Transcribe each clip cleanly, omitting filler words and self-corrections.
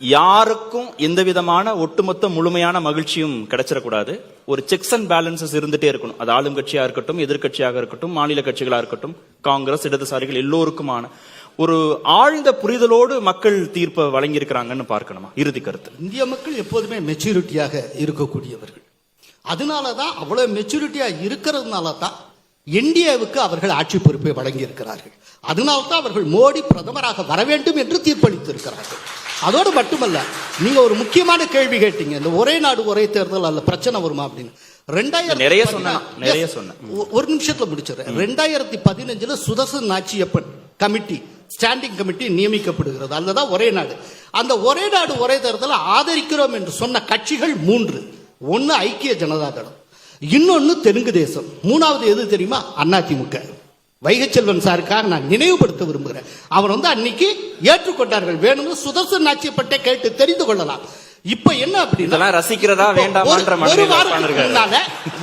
யாருக்கும் எந்த விதமான ஒட்டுமொத்த முழுமையான மகிழ்ச்சியும் கிடைச்சிடக்கூடாது. ஒரு செக்ஸ் அண்ட் பேலன்சஸ் இருந்துட்டே இருக்கணும். அது ஆளும் கட்சியா இருக்கட்டும், எதிர்கட்சியாக இருக்கட்டும், மாநில கட்சிகளா இருக்கட்டும், காங்கிரஸ், இடதுசாரிகள் எல்லோருக்குமான ஒரு ஆழ்ந்த புரிதலோடு மக்கள் தீர்ப்பை வழங்கி இருக்கிறாங்கன்னு பார்க்கணுமா? இறுதி கருத்து, இந்திய மக்கள் எப்போதுமே மெச்சூரிட்டியாக இருக்கக்கூடியவர்கள். அதனாலதான் அவ்வளவு மெச்சூரிட்டியா இருக்கிறதுனால தான் என்டிஏவுக்கு அவர்கள் ஆட்சி பொறுப்பை வழங்கி இருக்கிறார்கள். அதனால்தான் அவர்கள் மோடி பிரதமராக வர வேண்டும் என்று தீர்ப்பளித்து இருக்கிறார்கள். அதோடு மட்டுமல்ல, நீங்க ஒரு முக்கியமான கேள்வி கேட்டீங்க, இந்த ஒரே நாடு ஒரே தேர்தல் அல்ல பிரச்சனை வருமா அப்படின்னு. நிறைய சொன்னேன், ஒரு நிமிஷத்துல முடிச்சிடறேன். 2015 Sudarshan Natchiappan committee, standing committee நியமிக்கப்படுகிறது. அதுதான் ஒரே நாடு. அந்த ஒரே நாடு ஒரே தேர்தலை ஆதரிக்கிறோம் என்று சொன்ன கட்சிகள் 3. ஒன்னு ஐக்கிய ஜனதா தளம், இன்னொன்னு தெலுங்கு தேசம், மூணாவது எது தெரியுமா? அதிமுக. வைகைச்செல்வன் சாருக்காக நான் நினைவுபடுத்த விரும்புகிறேன். அவர் அன்னைக்கு ஏற்றுக்கொண்டார்கள். வேணும்னு சுதர்சன் நாச்சியப்பட்டை கேட்டு தெரிந்து கொள்ளலாம். இப்ப என்ன அப்படின்னா, ரசிக்கிறதா வேண்டாம்,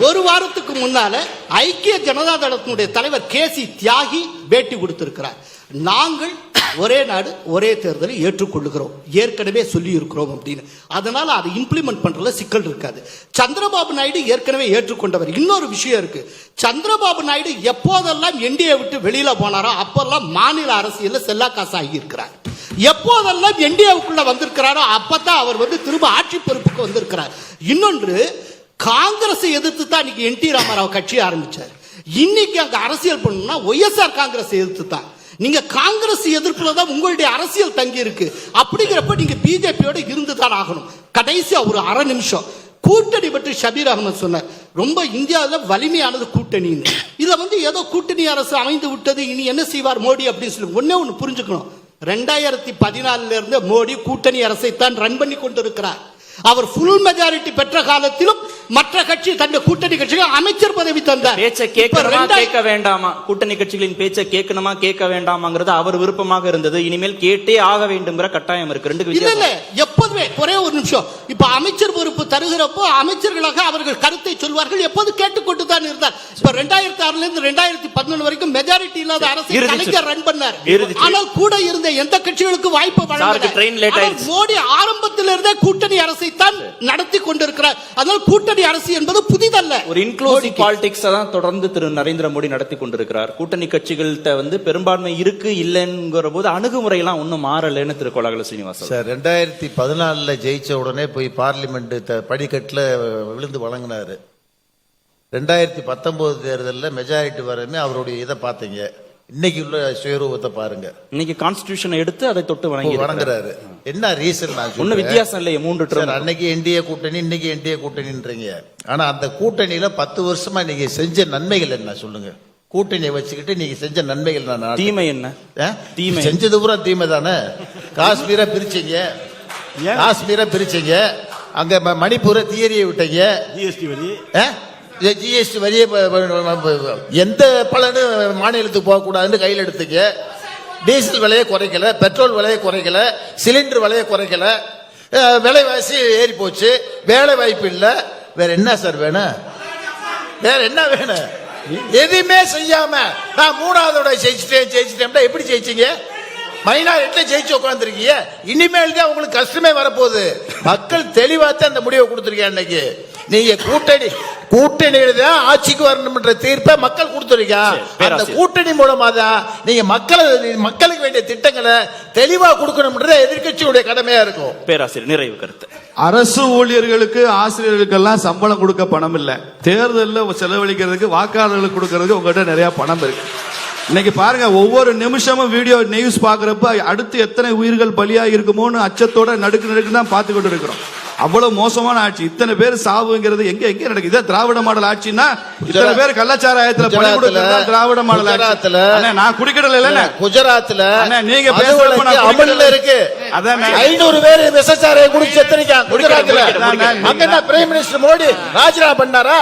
ஒரு வாரத்துக்கு முன்னால ஐக்கிய ஜனதா தளத்தினுடைய தலைவர் கேசி தியாகி பேட்டி கொடுத்திருக்கிறார். நாங்கள் ஒரே நாடு ஒரே தேர்தலை ஏற்றுக்கொள்ளுகிறோம், ஏற்கனவே சொல்லி இருக்கிறோம் அப்படின்னு. அதனால அதை இம்ப்ளிமெண்ட் பண்றதுல சிக்கல் இருக்காது. சந்திரபாபு நாயுடு ஏற்கனவே ஏற்றுக்கொண்டவர். இன்னொரு விஷயம் இருக்கு, சந்திரபாபு நாயுடு எப்போதெல்லாம் என்டிஏ விட்டு வெளியில போனாரோ அப்பெல்லாம் மாநில அரசியல்ல செல்லா காசு ஆகி இருக்கிறார். எப்போதெல்லாம் என்டிஏவுக்குள்ள வந்திருக்கிறாரோ அப்பதான் அவர் திரும்ப ஆட்சி பொறுப்புக்கு வந்திருக்கிறார். இன்னொன்று, காங்கிரஸை எதிர்த்து தான் இன்னைக்கு என் டி ராமராவ் கட்சி ஆரம்பிச்சார். இன்னைக்கு அங்க அரசியல் பண்ணணும்னா ஒய்எஸ்ஆர் காங்கிரஸ் எதிர்த்து தான். நீங்க காங்கிரஸ் எதிர்ப்புல தான் உங்களுடைய அரசியல் தங்கி இருக்கு. அப்படிங்கிறப்ப நீங்க பிஜேபியோட இருந்துதான் ஆகணும். கடைசியா ஒரு அரை நிமிஷம் கூட்டணி பற்றி ஷபீர் அகமது சொன்னார். ரொம்ப இந்தியாவில் வலிமையானது கூட்டணின்னு. இதுல ஏதோ கூட்டணி அரசு அமைந்து விட்டது, இனி என்ன செய்வார் மோடி அப்படின்னு சொல்லி ஒண்ணு புரிஞ்சுக்கணும். 2014 இருந்து மோடி கூட்டணி அரசை தான் ரன் பண்ணி கொண்டிருக்கிறார். அவர் ஃபுல் மெஜாரிட்டி பெற்ற காலத்திலும் மற்ற கட்சி தன்னுடைய கூட்டணி கட்சிகள் அமைச்சர் பதவி தந்தார். பேச்சை கேட்க வேண்டாமா, கூட்டணி கட்சிகளின் பேச்சை கேட்கணுமா கேட்க வேண்டாமாங்கிறது அவர் விருப்பமாக இருந்தது. இனிமேல் கேட்டே ஆக வேண்டும்ங்கிற கட்டாயம் இருக்கு. இல்ல எப்போதுமே ஒரே ஒரு நிமிஷம். இப்ப அமைச்சர் பொறுப்பு தருகிறப்போ அமைச்சர்களாக அவர்கள் கருத்தை சொல்வார்கள், எப்போது கேட்டுக்கொண்டு தான் இருந்தார். இப்ப 2006 இருந்து 2011 வரைக்கும் மெஜாரிட்டி இல்லாத அரசை கலைஞர் ரன் பண்ணார். ஆனால் கூட இருந்த எந்த கட்சிகளுக்கு வாய்ப்பு வழங்கல. மோடி ஆரம்பத்திலிருந்தே கூட்டணி அரசை தான் நடத்தி கொண்டிருக்கிறார். அதனால் கூட்டணி அரசு என்பது புதிதல்ல. ஒரு இன்க்ளூசிவ் பாலிடிக்ஸ் தான் தொடர்ந்து திரு நரேந்திர மோடி நடத்தி கொண்டிருக்கிறார். கூட்டணி கட்சிகள்கிட்ட பெரும்பான்மை இருக்கு இல்லைங்கிற போது அணுகுமுறை எல்லாம் ஒன்னும் மாறலன்னு திரு கோலாகல சீனிவாசன் சார் 2014 ஜெயிச்ச உடனே போய் பார்லிமெண்ட் படிக்கட்டுல விழுந்து வழங்கினாரு. 2019 தேர்தலில் மெஜாரிட்டி வரமே அவருடைய இதை பார்த்தீங்க. இன்னைக்கு உள்ள சுயரூபத்தை பாருங்க. இன்னைக்கு கான்ஸ்டிடியூஷன் எடுத்து அதை தொட்டு வணங்குறாரு. என்ன ரீசன்? ஒன்னும் வித்தியாசம் இல்லையே. 3 டர்ம் அன்னைக்கு என்டிஏ கூட்டணி, இன்னைக்கு என்டிஏ கூட்டணின்றீங்க. ஆனா அந்த கூட்டணியில 10 வருஷமா நீங்க செஞ்ச நன்மைகள் என்ன சொல்லுங்க? கூட்டணியை வச்சுக்கிட்டு நீங்க செஞ்ச நன்மைகள் என்ன? தீமை என்ன? தீமை செஞ்சது பூரா தீமை தானே. காஷ்மீரை பிரிச்சீங்க, அங்க மணிப்பூரை தியரியை விட்டீங்க, ஜிஎஸ்டி வரியை எந்த பலனு மாநிலத்துக்கு போகக்கூடாதுன்னு கையில் எடுத்துக்க. டீசல் விலையை குறைக்கல, பெட்ரோல் விலையை குறைக்கல, சிலிண்டர் விலையை குறைக்கல, விலைவாசி ஏறி போச்சு, வேலை வாய்ப்பு இல்ல. வேற என்ன சார் வேணும்? வேற என்ன வேணும்? எதுவுமே செய்யாம நான் 3வது ஜெயிச்சிட்டேன். எப்படி ஜெயிச்சீங்க? மைனாரிட்டில ஜெயிச்சு உட்காந்துருக்கீங்க. இனிமேல் தான் உங்களுக்கு கஷ்டமே வரப்போகுது. மக்கள் தெளிவாத்தான் அந்த முடிவை கொடுத்துருக்கீங்க. அன்னைக்கு நீங்க கூட்டணியில தான் ஆட்சிக்கு வரணும்ன்ற தீர்ப்பை மக்கள் கொடுத்துருக்கீங்க. அந்த கூட்டணி மூலமா தான் நீங்க மக்களுக்கு வேண்டிய திட்டங்களை தெளிவா கொடுக்கணும்ன்றது எதிர்கட்சியுடைய கடமையா இருக்கும். பேராசிரியர் நிறைவு கருத்து. அரசு ஊழியர்களுக்கு, ஆசிரியர்களுக்கு எல்லாம் சம்பளம் கொடுக்க பணம் இல்ல. தேர்தலில் செலவழிக்கிறதுக்கு, வாக்காளர்களுக்கு கொடுக்கறதுக்கு உங்ககிட்ட நிறைய பணம் இருக்கு. இன்னைக்கு பாருங்க, ஒவ்வொரு நிமிஷமும் வீடியோ நியூஸ் பாக்குறப்ப அடுத்து எத்தனை உயிர்கள் பலியா இருக்குமோன்னு அச்சத்தோட நடுக்கு தான் பார்த்து கொண்டு இருக்கிறோம். அவ்வளவு மோசமான ஆட்சி. இத்தனை பேர் சாவுங்கிறது எங்க நடக்குது? இதை திராவிட மாடல் ஆட்சின்னா இத்தனை பேர் கள்ளச்சாராயத்துல பணி கொடுக்கறதா திராவிட மாடல் ஆட்சி? நான் குடிக்கடல இல்ல. குஜராத்ல நீங்க பேசுறது இருக்கு. அதான் 500 பேர் விசச்சாராயம் குடிச்சு செத்துருக்காங்க குஜராத்ல. அங்க பிரைம் மினிஸ்டர் மோடி ராஜினாமா பண்ணாரா?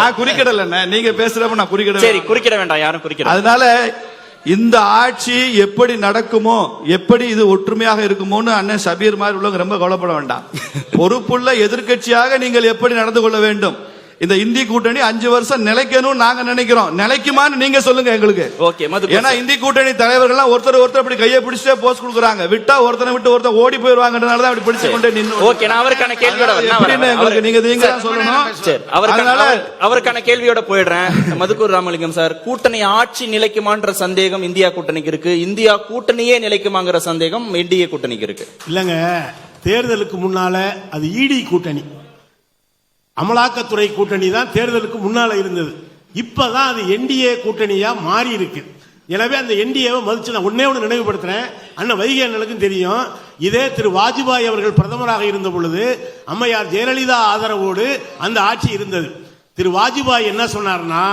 நான் குடிக்கடல. நீங்க பேசுறப்ப நான் குடிக்கடல. சரி, குடிக்கிட வேண்டாம், யாரும் குடிக்கிட. அதனால இந்த ஆட்சி எப்படி நடக்குமோ, எப்படி இது ஒற்றுமையாக இருக்குமோன்னு அண்ணன் ஷபீர் மாதிரி உள்ளவங்க ரொம்ப கவலைப்பட வேண்டாம். பொறுப்புள்ள எதிர்கட்சியாக நீங்கள் எப்படி நடந்து கொள்ள வேண்டும், இந்த இந்தி கூட்டணி 5 வருஷம் நிலைக்கணும்னு நாங்க நினைக்கிறோம். நிலைக்குமான்னு நீங்க சொல்லுங்க எங்களுக்கு. ஓகே மது, ஏன்னா இந்தி கூட்டணி தலைவர்கள்லாம் ஒருத்தர் அப்படி கையை பிடிச்சே போஸ்ட் கொடுக்குறாங்க. விட்டா ஒருத்தனை விட்டு ஒருத்தர் ஓடி போயிருவாங்கன்றனால தான் அப்படி பிடிச்சு கொண்டே நின்னு. ஓகே, நான் அவருக்கான கேள்வியோட எங்களுக்கு நீங்க தான் சொல்லணும். சரி, அவருக்கான கேள்வியோட போயிடுறேன். மதுக்கூர் ராமலிங்கம் சார், கூட்டணி ஆட்சி நிலைக்குமான்ற சந்தேகம் இந்தியா கூட்டணிக்கு இருக்கு, இந்தியா கூட்டணியே நிலைக்குமாங்கிற சந்தேகம் என்டிஏ கூட்டணிக்கு இருக்கு. இல்லங்க, தேர்தலுக்கு முன்னால அது இடி கூட்டணி, அமலாக்கத்துறை கூட்டணி தான் தேர்தலுக்கு முன்னால இருந்தது. இப்பதான் அது என்டிஏ கூட்டணியா மாறி இருக்கு. எனவே அந்த என்டிஏவை மதிச்சு நான் ஒன்னே ஒன்று நினைவுபடுத்துறேன். அண்ணன் வைகை அண்ணனுக்கும் தெரியும், இதே திரு வாஜ்பாய் அவர்கள் பிரதமராக இருந்த பொழுது அம்மையார் ஜெயலலிதா ஆதரவோடு அந்த ஆட்சி இருந்தது. திரு வாஜ்பாய் என்ன சொன்னார்னா,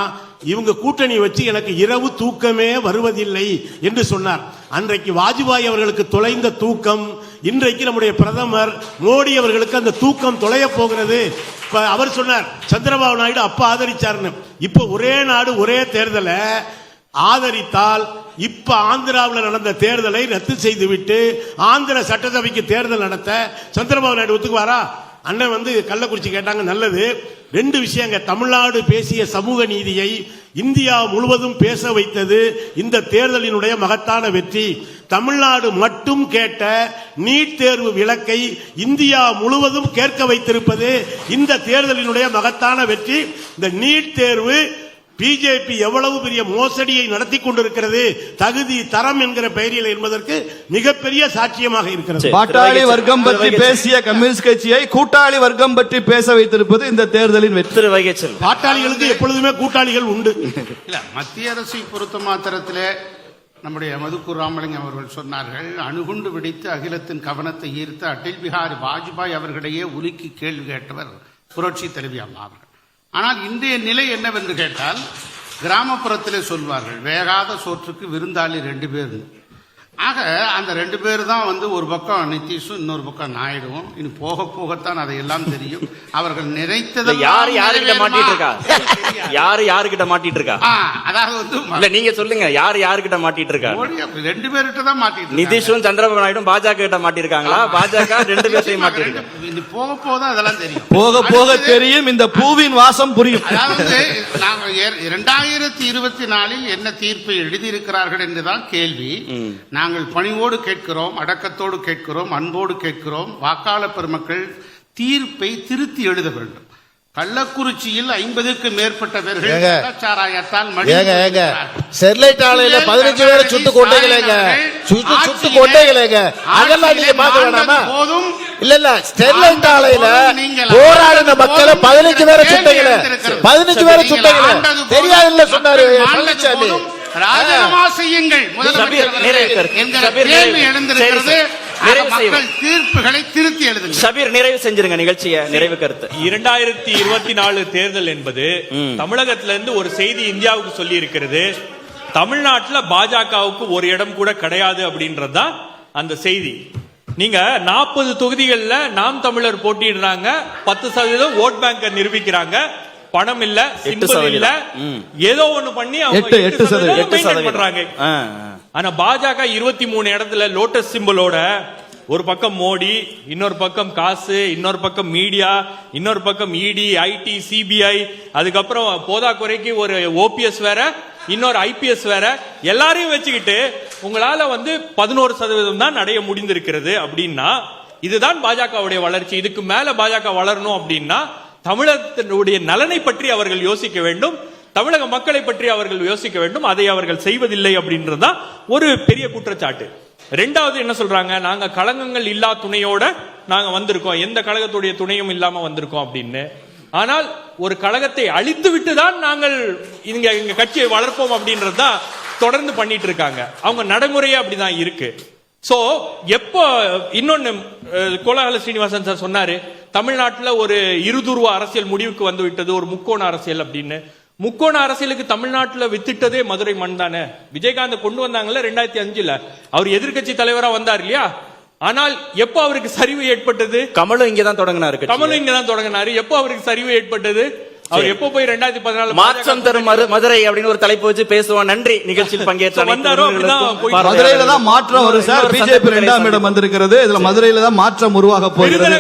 இவங்க கூட்டணி வச்சு எனக்கு இரவு தூக்கமே வருவதில்லை என்று சொன்னார். அன்றைக்கு வாஜ்பாய் அவர்களுக்கு தொலைந்த தூக்கம் இன்றைக்கு நம்முடைய பிரதமர் மோடி அவர்களுக்கு அந்த தூக்கம் தொலைய போகிறது. அவர் சொன்னார், சந்திரபாபு நாயுடு அப்ப ஆதரிச்சார்னு. இப்ப ஒரே நாடு ஒரே தேர்தலை ஆதரித்தால் இப்ப ஆந்திராவில் நடந்த தேர்தலை ரத்து செய்துவிட்டு ஆந்திர சட்டசபைக்கு தேர்தல் நடத்த சந்திரபாபு நாயுடு ஒத்துக்குவாரா? அண்ணன் கள்ளக்குறிச்சி கேட்டாங்க, நல்லது. 2 விஷயங்க. தமிழ்நாடு பேசிய சமூக நீதியை இந்தியா முழுவதும் பேச வைத்தது இந்த தேர்தலினுடைய மகத்தான வெற்றி. தமிழ்நாடு மட்டும் கேட்ட நீட் தேர்வு விலக்கை இந்தியா முழுவதும் கேட்க வைத்திருப்பது இந்த தேர்தலினுடைய மகத்தான வெற்றி. இந்த நீட் தேர்வு பிஜேபி எவ்வளவு பெரிய மோசடியை நடத்தி கொண்டிருக்கிறது, தகுதி தரம் என்கிற பெயரில் என்பதற்கு மிகப்பெரிய சாட்சியமாக இருக்கிறது. பாட்டாளி வர்க்கம் பற்றி பேசிய கம்யூனிஸ்ட் கட்சியை கூட்டாளி வர்க்கம் பற்றி பேச வைத்திருப்பது இந்த தேர்தலின் வெற்றி. பாட்டாளிகளுக்கு எப்பொழுதுமே கூட்டாளிகள் உண்டு. மத்திய அரசை பொறுத்த மாத்திரத்திலே நம்முடைய மதுக்கூர் ராமலிங்கம் அவர்கள் சொன்னார்கள், அணுகுண்டு வெடித்து அகிலத்தின் கவனத்தை ஈர்த்த அடல் பிஹாரி வாஜ்பாய் அவர்களிடையே உலுக்கி கேள்வி கேட்டவர் புரட்சி தலைவி அம்மா அவர்கள். ஆனால் இன்றைய நிலை என்னவென்று கேட்டால், கிராமப்புறத்திலே சொல்வார்கள், வேகாத சோற்றுக்கு விருந்தாளி 2 பேர். ஆக அந்த 2 பேர் தான் ஒரு பக்கம் நிதிஷும் இன்னொரு பக்கம் நாயுடுவும். இனி போக போகத்தான் அதையெல்லாம் தெரியும். அவர்கள் நினைத்ததை யாருகிட்ட மாட்டிட்டு இருக்கா, யாருகிட்ட மாட்டிட்டு இருக்கா, அதாவது நீங்க சொல்லுங்க, யாருகிட்ட மாட்டிட்டு இருக்கா? 2 பேர்கிட்ட தான் மாட்டிட்டு. நிதிஷும் சந்திரபாபு நாயுடும் பாஜக கிட்ட மாட்டிருக்காங்களா? பாஜக 2 பேரையும் மாட்டிருக்காங்க. இனி போக போக அதெல்லாம் தெரியும். போக போக தெரியும், இந்த பூவின் வாசம் புரியும். அதாவது நாங்கள் 2024 என்ன தீர்ப்பை எழுதியிருக்கிறார்கள் என்றுதான் கேள்வி. நாங்கள் பணிவோடு கேட்கிறோம், அடக்கத்தோடு கேட்கிறோம், அன்போடு கேட்கிறோம். வாக்காளர் பெருமக்கள் தீர்ப்பை திருத்தி எழுத வேண்டும். கள்ளக்குறிச்சியில் 50க்கும் மேற்பட்டவர்கள் கள்ளச்சாராயத்தால் ஸ்டெர்லைட் ஆலையில 15 பேரை சுட்டு கொண்டீங்களேங்க, சுட்டு கொண்டீங்களேங்க, அதெல்லாம் நீங்க பார்க்க வேணாமா? போதும். இல்ல ஸ்டெர்லைட் ஆலையில போராடின மக்களை 15 பேரை சுட்டீங்களே, 15 பேரை சுட்டீங்களே, தெரியாதுல்ல சொன்னாரு பழனிசாமி. ராஜினாமா செய்யுங்கள் கேள்வி எழுந்திருக்கிறது. மக்கள் தீர்ப்புகளை திருத்தி எழுதுங்கள். ஷபீர், நிறைவு செஞ்சிருங்க நிகழ்ச்சியை. நிறைவு கருத்து. 2024 தேர்தல் என்பது தமிழகத்திலிருந்து ஒரு செய்தி இந்தியாவுக்கு சொல்லி இருக்கிறது. தமிழ்நாட்டுல பாஜகவுக்கு ஒரு இடம் கூட கிடையாது அப்படின்றதுதான் அந்த செய்தி. நீங்க 40 தொகுதிகள்ல நாம் தமிழர் போட்டிடுறாங்க, 10% ஓட் பேங்க நிரூபிக்கிறாங்க. பணம் இல்ல, சிம்பல் இல்ல, ஏதோ ஒண்ணு பண்ணி 8% பண்றாங்க. ஆனா பாஜக 23 இடத்துல லோட்டஸ் சிம்பலோட, ஒரு பக்கம் மோடி, இன்னொரு பக்கம் காசு, இன்னொரு பக்கம் மீடியா, இன்னொரு பக்கம் இடி, ஐடி, சிபிஐ, அதுக்கப்புறம் போதா குறைக்கு ஒரு ஓபிஎஸ் வேற, இன்னொரு ஐபிஎஸ் வேற, எல்லாரையும் வச்சுக்கிட்டு உங்களால 11% தான் அடைய முடிந்திருக்கிறது. அப்படின்னா இதுதான் பாஜகவுடைய வளர்ச்சி. இதுக்கு மேல பாஜக வளரணும் அப்படின்னா தமிழகத்தினுடைய நலனை பற்றி அவர்கள் யோசிக்க வேண்டும், தமிழக மக்களை பற்றி அவர்கள் யோசிக்க வேண்டும். அதை அவர்கள் செய்வதில்லை அப்படின்றதா ஒரு பெரிய குற்றச்சாட்டு. 2வது என்ன சொல்றாங்க, நாங்க கழகங்கள் இல்லா துணையோட நாங்க வந்திருக்கோம், எந்த கழகத்துடைய துணையும் இல்லாம வந்திருக்கோம் அப்படின்னு. ஆனால் ஒரு கழகத்தை அழித்து விட்டு தான் நாங்கள் எங்க கட்சியை வளர்ப்போம் அப்படின்றதுதான் தொடர்ந்து பண்ணிட்டு இருக்காங்க. அவங்க நடைமுறையே அப்படிதான் இருக்கு. சோ எப்போ இன்னொன்னு கோலாகல ஸ்ரீனிவாசன் சார் சொன்னாரு, தமிழ்நாட்டுல ஒரு இருதுருவ அரசியல் முடிவுக்கு வந்து விட்டது, ஒரு முக்கோண அரசியல் அப்படின்னு. முக்கோண அரசியலுக்கு தமிழ்நாட்டுல வித்திட்டதே மதுரை மண் தானே. விஜயகாந்த் கொண்டு வந்தாங்கல்ல 2005, அவர் எதிர்கட்சி தலைவரா வந்தார் இல்லையா? ஆனால் எப்போ அவருக்கு சரிவு ஏற்பட்டது? கமலும் இங்கதான் தொடங்கினாரு. எப்போ அவருக்கு சரிவு ஏற்பட்டது? அவர் எப்போ போய் 2014 மாற்றம் தரும் மதுரை அப்படின்னு ஒரு தலைப்பு வச்சு பேசுவோம். நன்றி. நிகழ்ச்சியில் பங்கேற்ற மதுரையில தான் மாற்றம் வரும் சார். பிஜேபி 2ஆம் இடம் வந்திருக்கிறது. இதுல மதுரையில தான் மாற்றம் உருவாக போகிறது.